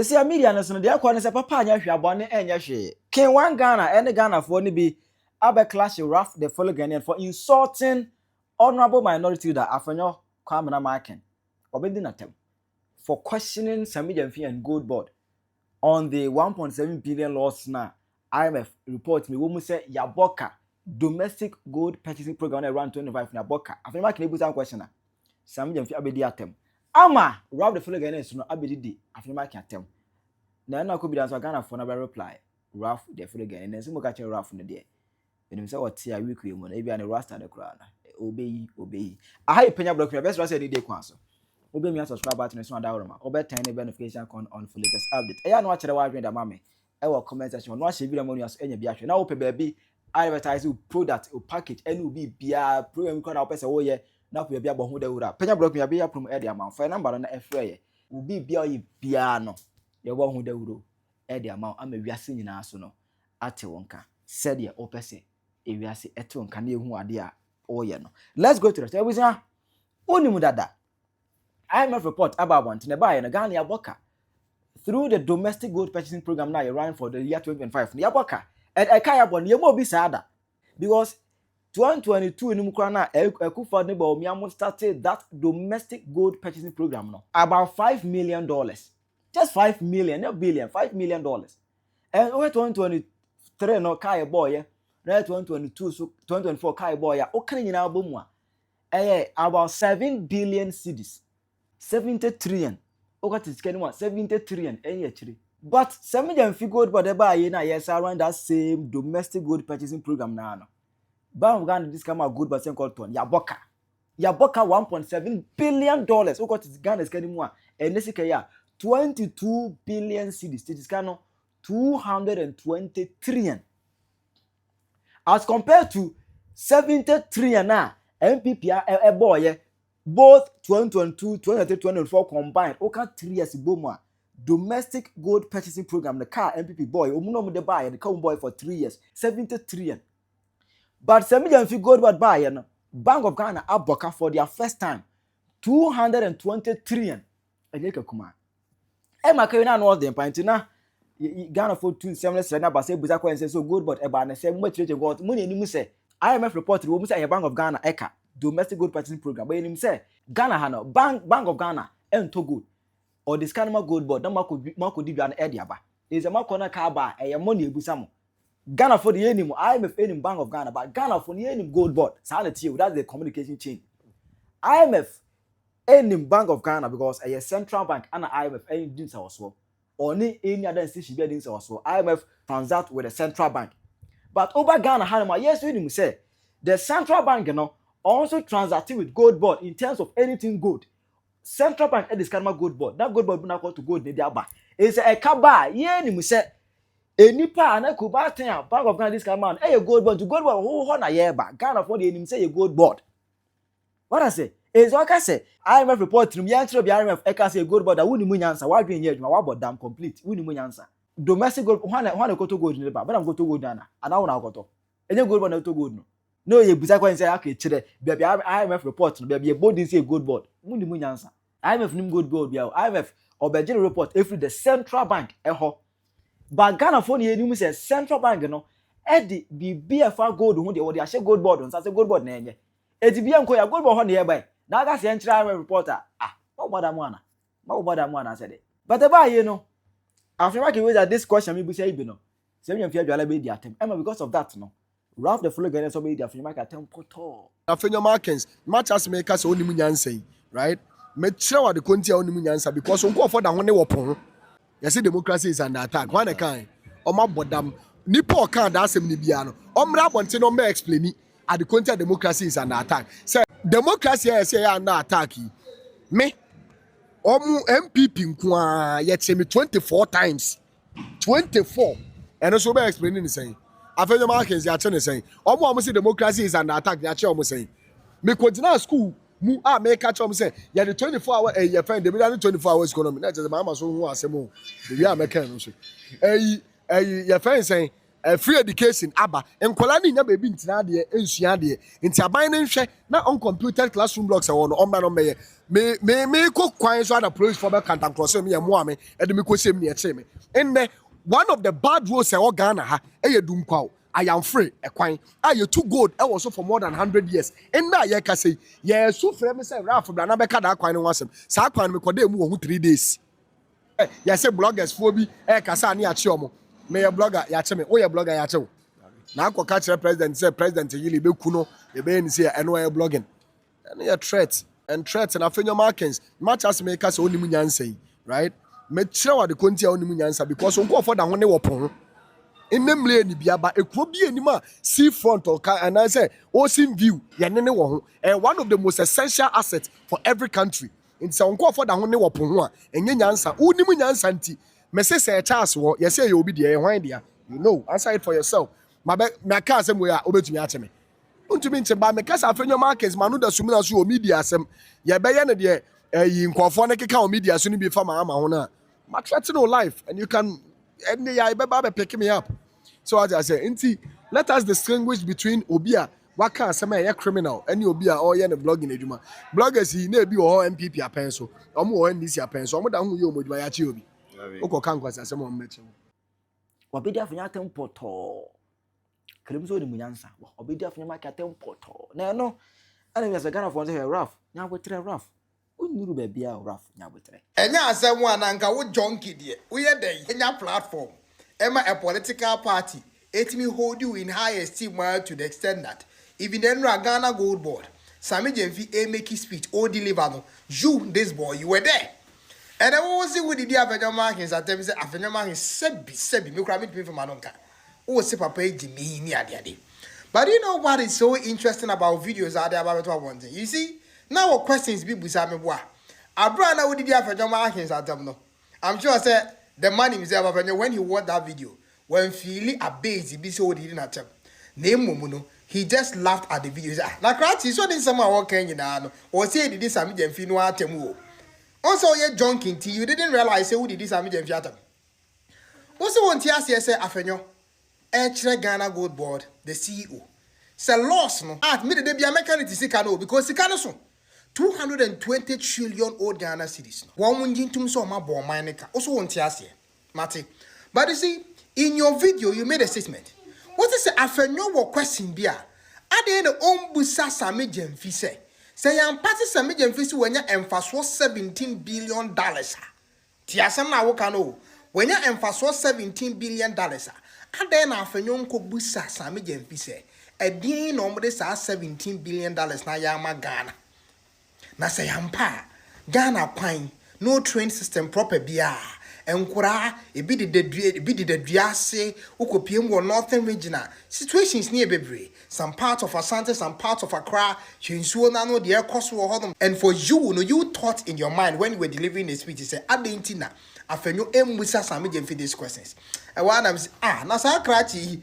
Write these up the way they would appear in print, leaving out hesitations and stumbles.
Say media no so dey akwa ne se papa anya hwabone enya hwe. K1ngHana any Ghana for ni bi abe clash Ralph the fellow Ghanaian for insulting honorable minority leader Afenyo Markin. Obedi natem for questioning Penyah and GoldBod on the 1.7 billion loss na IMF report me wo say yaboka domestic gold purchasing program around 25 na boka. Afenyo Markin ebu some question na Penyah abedi atem. Ama Ralph the fellow Ghanaian no abedi di Afenyo Markin atem. Na na ko bi dan so Ghana for na reply Ralph the fellow Ghanaian nso mo ka che Ralph no de. Enim say what ya week we mo na e bia ne rasta de kra na obey. Aha Penyah block best rasta dey kwan so. Obe me subscribe button so ada worma. Obe turn the notification on for latest update. Eya no akere wa adwen da mame. E wo comment section no ahye video mo no enya bia hwe. Na wo pe baabi advertise product or package any obi bia program ko na wo pese wo ye na ko bia bo ho da wura. Penyah block me bia prom e de amount. Fa number na efre obi bia oyi bia no ye bo ho da wuro e de amount ama wiase nyina so no ate wonka. Said ye o pese e wiase ete wonka na ehu ade a o ye no. Let's go to the television. Onimu dada. IMF report about one to buy and Ghana yaboka through the domestic gold purchasing program now you're running for the year 2025. Yaboka and I can't abon you more be sada because 2022 in Ukraine Ekufa nebo Miamo started that domestic gold purchasing program now about $5 million, just $5 million, not billion, $5 million. And over 2023 no kai boy, 2022 so 2024 kai boy ya okani na abomwa about 7 billion cedis. 70 trillion. What is getting 70 trillion any actually. But Penyah GoldBod eba ye na yes around that same domestic gold purchasing program now. Bank of Ghana this come out gold but called ton. Yaboka $1.7 billion. What is Ghana is getting more. And this is 22 billion cedis. This is kind of 220 trillion. As compared to 70 trillion now, MPP a boy. Both 2022, 2023, 2024 combined, okay, 3 years ago, domestic gold purchasing program, the car MPP boy, omuno de buy the K1 boy for 3 years, 70 trillion. But Penyah GoldBod buy, Bank of Ghana aboka for their first time, 220 trillion. Eleke kuma. Ma ka na no dem point na Ghana for 2 seamless na ba say buza kwa so GoldBod e ba na say mo chire God, mo ni nim say IMF report wo mu say Bank of Ghana eka domestic gold purchasing program. But him say Ghana hano Bank of Ghana ento gold or this kind of GoldBod na mako di bia na e dia ba. Is a mako na ka ba e money ebusa mo. Ghana for the enim IMF enim Bank of Ghana but Ghana for the enim GoldBod. Sanity that's the communication chain. IMF enim Bank of Ghana because a central bank and IMF any din sa so. Or any other institution be din sa so. IMF transact with the central bank. But over Ghana hano yes we enim say the central bank also transacting with GoldBod in terms of anything gold. Central bank this kind of GoldBod. That GoldBod na to gold ne ba. Is a kaba ye ni mu say enipa na ko ba ten Bank of Ghana this kind man GoldBod to GoldBod ho na ye ba. Ghana for the enim say GoldBod. What I say? Is what I say. IMF report nim yan tro bi IMF e ka say GoldBod that woni mu nyansa wa dwen ye adwuma wa bodam complete. Woni mu nyansa. Domestic gold hwana ko to gold ne ba. Ba na go to gold na. Ana wona go to. Enye GoldBod na to gold no. No, you buza kwa say okay chire baby IMF report no baby body say GoldBod mundi mu nyansa IMF nim GoldBod bia IMF obegene report every the central bank eho but Ghana for ne nim say central bank no e di bibia fa gold hu de wo de ahye GoldBod on say GoldBod na enye e di bia nko ya GoldBod ho ne e bai na aga say chire IMF reporter no bother mu ana say de but e ba ye no after make we that this question me bu say ibi no say me mfia dwala be di atem because of that no Ralph the fellow Ghanaian somebody that Afenyo Markin tempo. Afenyo Markins match as make us onimu nyansa right? Me chira wa de konti a onimu nyansa because onko for da ho ne wopon. You see democracy is under attack. Why na kan? Oma bodam nipa o kan da asem ni bia no. Omra bonte no me explain at the konti democracy is under attack. Say democracy is under attack. Me omu MPP nko a ye che me 24 times. 24. And so be explaining the same. Afenyo Markin is actually saying, almost democracy is under attack. They actually almost saying, me continue school, mu make catch up say, yeah, the 24 hour, your friend, the 24 hours economy. That's just my mama so who are some more. The year American, your friend saying, free education aba enkola ni nya baby ntina de ensua de nti aban ne nhwe na on computer classroom blocks e wo no omba no meye me ko kwan so ada police for be kanta cross me mo ame e de me ko sem ne e che me enne one of the bad rules e Ghana ha e ye dum kwa I am free a kwan you too good I was so for more than 100 years enna ye ka say ye so frame say Ralph bra na be ka da kwan no wasem sa kwan me ko dey mu wo 3 days ya say bloggers fo bi kasa na ya che omo me ye blogger ya che me wo ye blogger ya che wo na akọ ka kire president say president yili be ku no e be ni say eno ye blogging and ye threat and Afenyo Markins match as me ka say onimu nyansa yi right me kire wa de konti a onimu nyansa because onko for da ho ne wo pon in them lane biaba ekro bi anima sea front or and I say ocean view ya ne wo ho and one of the most essential assets for every country in say onko for da ho ne wo pon ho a enye nyansa onimu nyansa nti me say Charles wo ye say you obi de ye hwan dia you know answer it for yourself my ka asem we a obetumi ache me untumi nche ba me ka sa Afenyo Markins manu da sumina so o media asem ye be ye ne de yi nkofo ne keka o media so ni bi fa ma ho na ma threaten your life and you can and ya be pick me up so as I say nti let us distinguish between obia waka asem e criminal any obia or ye ne blogging eduma bloggers yi na ebi o MPP apen so omo o NDC apen so omo da hu ye omoduma ya che obi oko kan kwasa asem o meche wabedi Afenyo atempoto kremzo ni munyansa wabedi Afenyo Markin atempoto na no ana mi asagana fo say Ralph nya botre Ralph unuru ba bia Ralph nya botre enya asem a na nka wo junkie de wo ye den enya platform ema a political party etimi hold you in high esteem to the extent that even then Ghana GoldBod Sammy Jemfi make his speech or deliver no you this boy you were there and I was see with the Afenyo Markins at them say Afenyo Markins sebi me cry me for manonka o se papa Jimmy ni ade but you know what is so interesting about videos out there about one thing you see now what questions people say me boy abra na wo di Afenyo Markins at them no I'm sure say the man himself Afenyo when he watched that video when feeling a base be so didn't attempt name no he just laughed at the video he said na krati so din someone what K1ngGhana no or say did this Sammy Jemfi no atemu also ye junking tea you didn't realize say who did this Sammy Jemfi atem also want to say Afenyo Ghana GoldBod the CEO say loss no at me the be American sika no because sika no so 220 trillion old Ghana cedis no one munjintum so ma bo man nika also want to say mate but you see in your video you made a statement what is Afenyo wo question bia ade no ombusa Sammy Jemfi say yan party Sammy Jemfi si wanya emfaso $17 billion ti asem na wo ka no wanya emfaso $17 billion ade na Afenyo nko busa Sammy Jemfi say edin no mo de sa $17 billion na ya ma Ghana na say yampa Ghana kwan no train system proper bia enkura ebi de duase ukopiem wo northern regional situations near bebre some parts of Asante some parts of Accra chinsuo na no de cost wo hodom and for you no you thought in your mind when you were delivering the speech you say adentina Afenyo embusa Sammy Jemfi these questions and one am say na sa krachi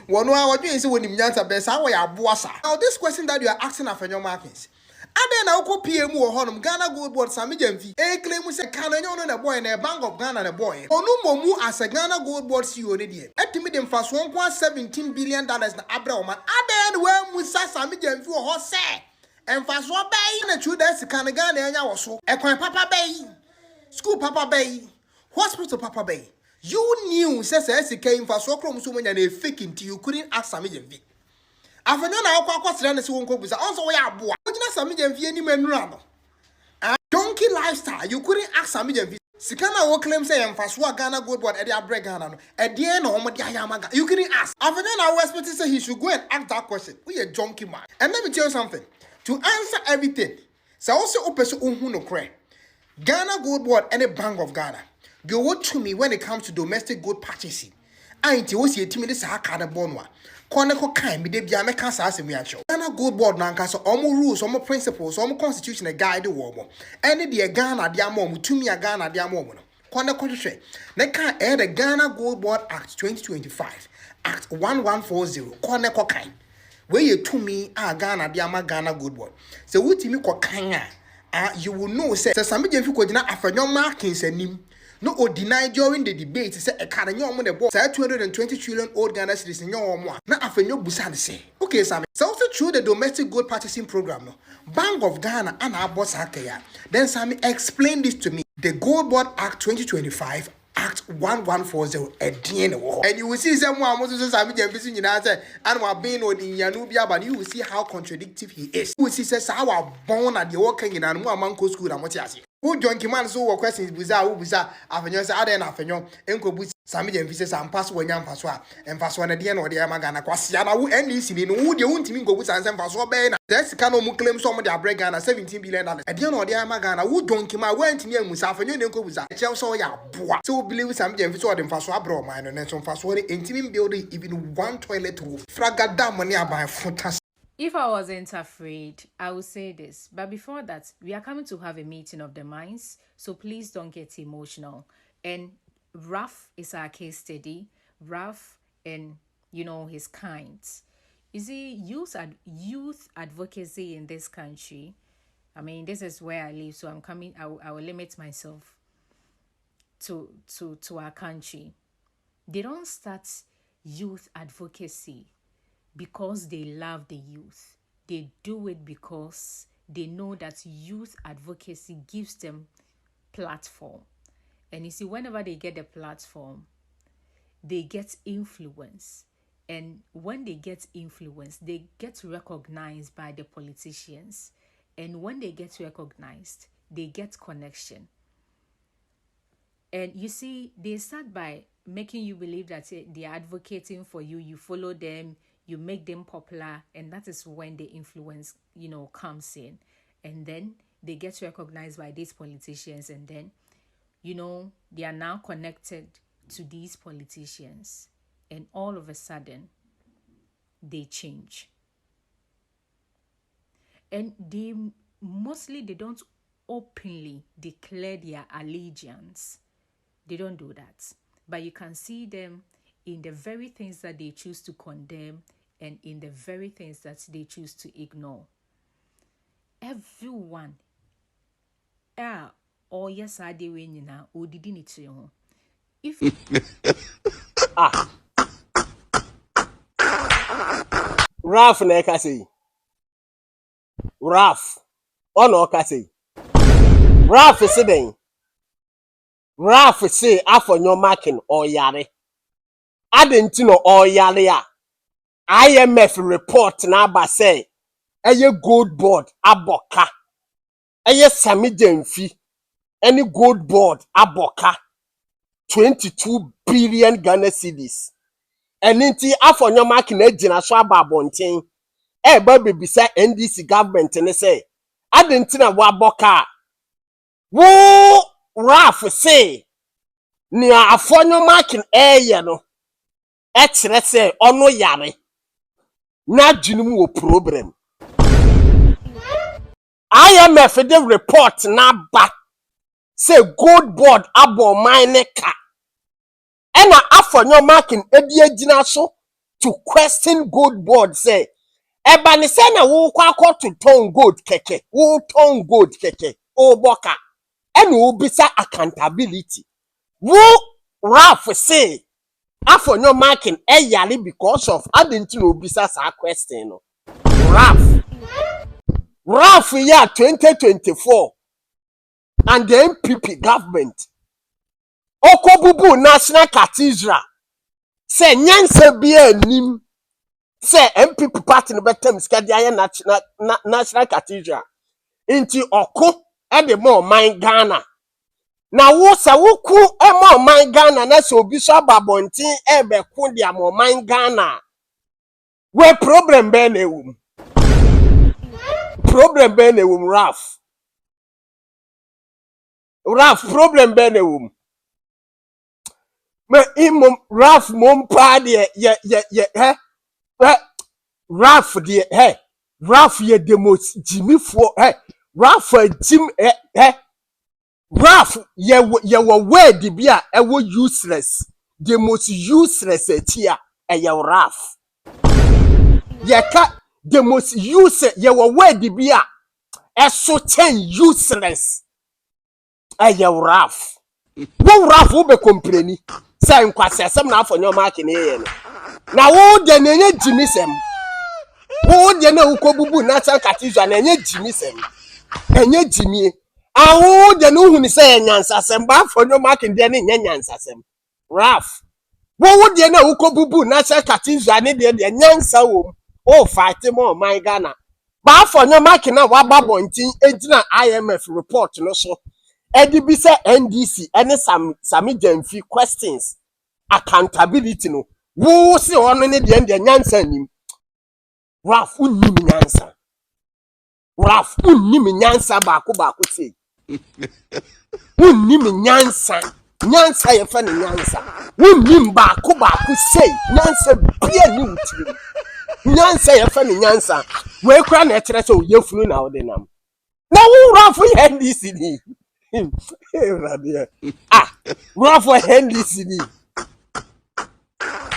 wono a wodwen say wonim nyansa be sa wo ya boasa now this question that you are asking Afenyo Markins ade na uko PM wo honum Ghana GoldBod Sammy Jemfi claim say kananyo no na boy na Bank of Ghana na boy onu momu as a Ghana GoldBod CEO ne de etimi dem fast $1.17 billion na abra o man ade we musa Sammy Jemfi wo ho se enfast wo bay na chu da sika na Ghana enya wo so ekwan papa bay school papa bay hospital papa bay you knew say sika enfast wo krom so munya na fake until you couldn't ask Sammy Jemfi Afenyo na akwa sere ne se wonko busa onso we aboa ogina Sammy Jemfi ani manura no donkey lifestyle you couldn't ask Sammy Jemfi sika na wo claim say emfaso Ghana GoldBod e dey abreg Ghana no e dey na omo dey ayamaga you couldn't ask Afenyo na we expect say he should go and ask that question we a junkie man and let me tell you something to answer everything so also opeso ohun no kre Ghana GoldBod and the Bank of Ghana go what to me when it comes to domestic gold purchasing ain't wo see etimi de sa aka na bonwa Koneko kind me de bia me kasa asem ya cho Ghana GoldBod na nka so omo rules omo principles omo constitution e guide wo mo ene de Ghana de am omo tumi a Ghana de am omo no koneko hwehwe ne kan the Ghana GoldBod Act 2025 Act 1140 koneko kind we ye tumi a Ghana de am Ghana GoldBod se wutimi ko kan a you will know say Sammy Jemfi ko gina Afenyo Markins anim no or deny during the debate say a can you on the board say 220 trillion old Ghana cedis in your one. Now Afenyo Busan say, okay, Sammy. So also through the domestic gold purchasing program, no Bank of Ghana and our boss Hakaya. Then Sammy explain this to me. The GoldBod Act 2025. Act 1140 again, and you will see someone who says I'm in United and we're being on in Yanubia, but you will see how contradictive he is. You will see says how are born at the working in and one man school and what you see. Who John Kiman so questions bizarre who bizarre Afenyo say Aden Afenyo Enko Busi Sami Jemfise and pass when young Paswa and Paswan at the end of the Amagana Kwasiana who end this in who the won't even go with and Paswa Ben. That's kind of claim some of their break Ghana $17 billion. At the end of the Amagana who John Kima went near Musafenyo Enko Buza Chelsea ya boa. So believe Sami Jemfise and Paswa bro mine and some Paswa intimate building even one toilet roof. Fragada money by fantastic. If I wasn't afraid, I would say this. But before that, we are coming to have a meeting of the minds. So please don't get emotional. And Raf is our case study. Raf and, his kinds. You see, youth advocacy in this country. I mean, this is where I live. So I will limit myself to our country. They don't start youth advocacy because they love the youth. They do it because they know that youth advocacy gives them platform. And you see, whenever they get the platform, they get influence. And when they get influence, they get recognized by the politicians. And when they get recognized, they get connection. And you see, they start by making you believe that they are advocating for you. You follow them, you make them popular, and that is when the influence, comes in. And then they get recognized by these politicians, and then, they are now connected to these politicians. And all of a sudden, they change. And they don't openly declare their allegiance. They don't do that. But you can see them in the very things that they choose to condemn and in the very things that they choose to ignore. Everyone, or yes, I did win now, or didn't it you? If Raf na say. Raf. Ono ka say. Raf say den. Raf say Afenyo Markin or yare. Adentino or yare a. IMF report na ba say eye GoldBod aboka. Eye Sami Jemfi. Any GoldBod aboka. 22 billion Ghana cedis. Eninti Afenyo Markin ejina so ababonten. Ba bebisa NDC government ne say adentina wa boka. Wo Raf say ni Afenyo Markin ye no e kire say ono yare na dwunum wo problem. IMF the report na ba say GoldBod abo mine ka. Ena Afenyo Markin edi agina so to question GoldBod say eba ni say na wo kwa to ton gold keke wo ton gold keke o boka ena wo bisa accountability. Wo Raf say Afenyo Markin yale because of adentino obisa sa question no. Raf year 2024 and the MPP government Okobubu National Cathedral say nyanse bia nim say MPP party no betem skadia National Cathedral inti oko e de mo man Ghana na wo se wo ku e mo man Ghana na so obi so babontin e be ku dia mo man Ghana we problem be na ewum Raf problem be na ewum me imom Raf mom pa de Raf de Raf ye the most Jimmy for Raf Jim Raf ye were word bia e wo useless, the most useless here e Raf ye ka the most useless ye were word bia e so 10 useless e Raf wo Raf be compreni say nkwase asem na Afenyo Markin ye no na wo de na enye jimisem wo de na ukobubu na san katizwa na enye jimisem enye jimie awo de no hu ni say nyansasem ba Afenyo Markin de na nyansasem Raf wo de na ukobubu na san katizwa ne de nyansa wo o fight mo my Ghana ba Afenyo Markin na wa babontin ejina IMF report no so edi say NDC any some Jamfi questions accountability no wo se ono ne de nyansa nim Raf unnim nyansa Raf unnim nyansa ba ko sei unnim nyansa ye fa ne nyansa unnim ba ko sei nyansa bia ni utire nyansa ye fa ne nyansa we kura na etere so yefunu na odinam na wo Raf ye NDC ni radia Raf ye NDC ni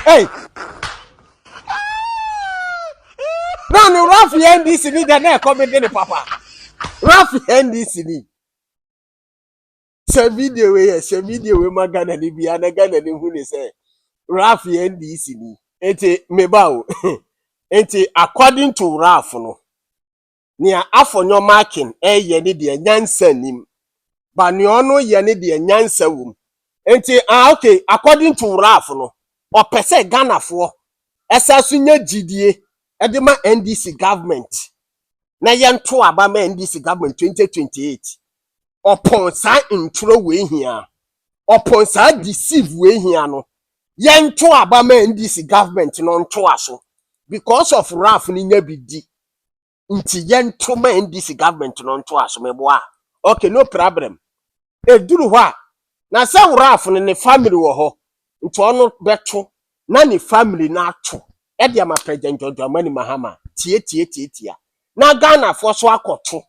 hey no Raf ye NDC ni da na come de papa Raf ye NDC ni se video we magana ni bia na Ghana ni hu ni say Raf ye NDC ni enti meba o enti according to Raf no nia Afenyo Markin ye ni de nyansa nim ba ni ono ye ni de nyansa wum enti okay according to Raf no o pese Ghana fo esasu nya gidie e ma NDC government na yento aba ma NDC government 2028 upon sa intro we hia upon sa deceive we hia no yento aba ma NDC government no nto aso because of Raf ni nya bidi nti yento ma NDC government no nto aso meboa okay no problem eduru ho a na sa Raf ni family wo ho nti ono beto na ni family na ato e dia ma president Dramani Mahama tie na Ghana for so akoto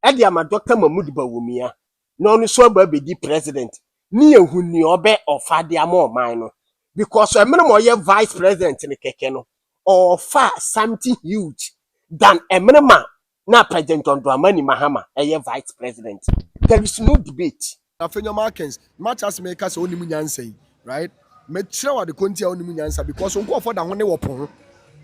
e dia ma Dr. Mahmoud Bawumia na onu so ba be di president ni ehuni obe ofade amoman no because emere mo ye vice president ni keke no or far something huge than emere ma na president Dramani Mahama ye vice president. There is no debate. Afenyo Markins match as make us onimu nyansa yi, right? Me kire wa de konti onimu nyansa because onko for da ho ne wopon.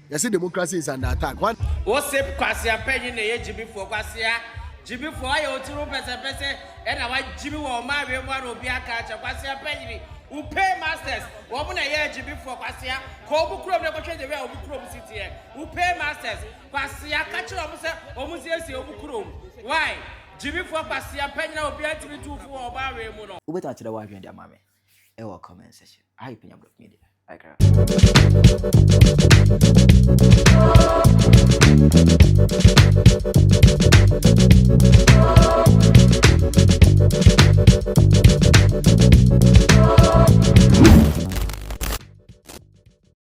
You see democracy is under attack. One Osip Kwasia Penyah na ye jibi for Kwasia. Jibi for aye oturu pese and I jibi wo ma we mo obi aka cha Kwasia Penyah who pay masters. Wo mo na ye jibi for Kwasia. Ko bu krom na ko twe de we obu krom city here. Who pay masters. Kwasia ka kire omo se omo sie obu krom. Why? Jibi for Kwasia Penyah na obi atimi tu for oba we mo no. Ubeta achira wa hwe ndia mame. Ewa comment section. I Penyah Media. I cry.